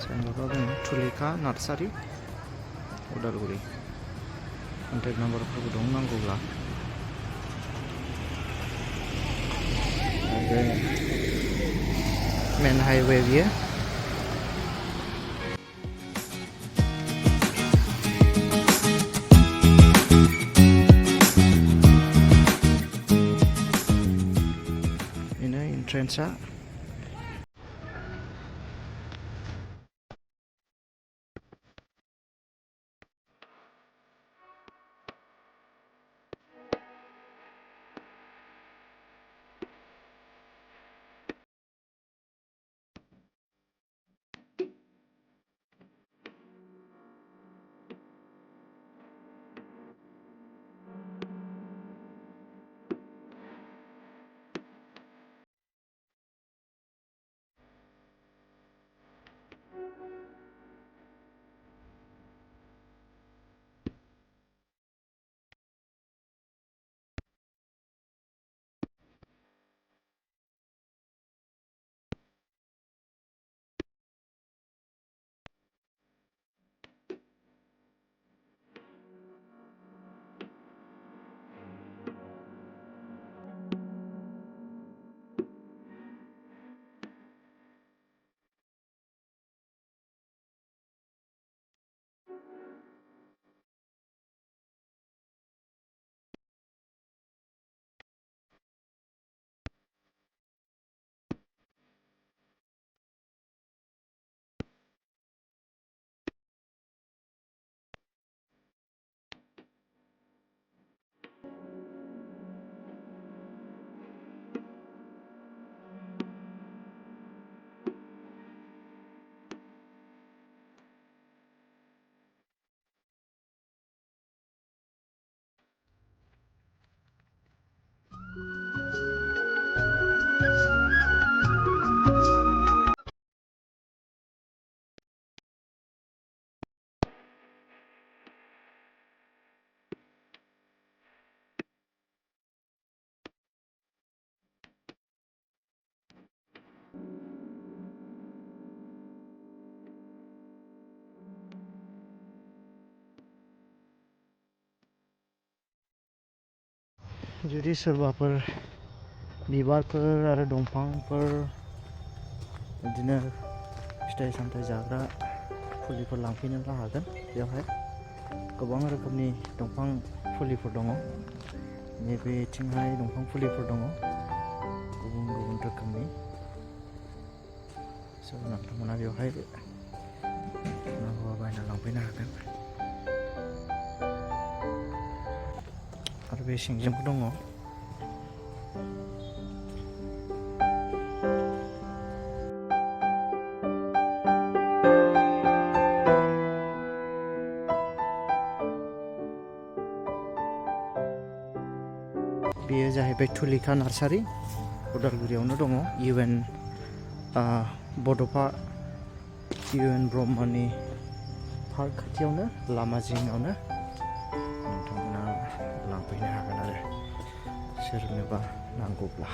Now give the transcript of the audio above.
साइनबोर्डआव दङ Tulika Nersery Udalguri contact नाम्बारफोरबो दं नांगौब्ला मेन हाइवे बियो ini entrance-a जुदि सोरबाफोर बिबारफोर आरो दंफांफोर बिदिनो फिथाइ सामथाइ जाग्रा फुलिफोर लांफैनो हागोन बेवहाय गोबां रोखोमनि दंफां फुलिफोर दङ नैबेथिंहाय दंफां फुलिफोर दङ गुबुन गुबुन रोखोमनि नोंथांमोना बेवहाय नांगौबा बायना लांफैनो हागोन आरो बे सिंजोंबो दङ बेयो जाहैबाय Tulika Nersery उदालगुरियावनो दङ UN बड'फा UN ब्रह्मनि पार्क खाथियावनो लामा जिङावनो नोंथांमोना लांफैनो हागोन आरो सोरनोबा नांगौब्ला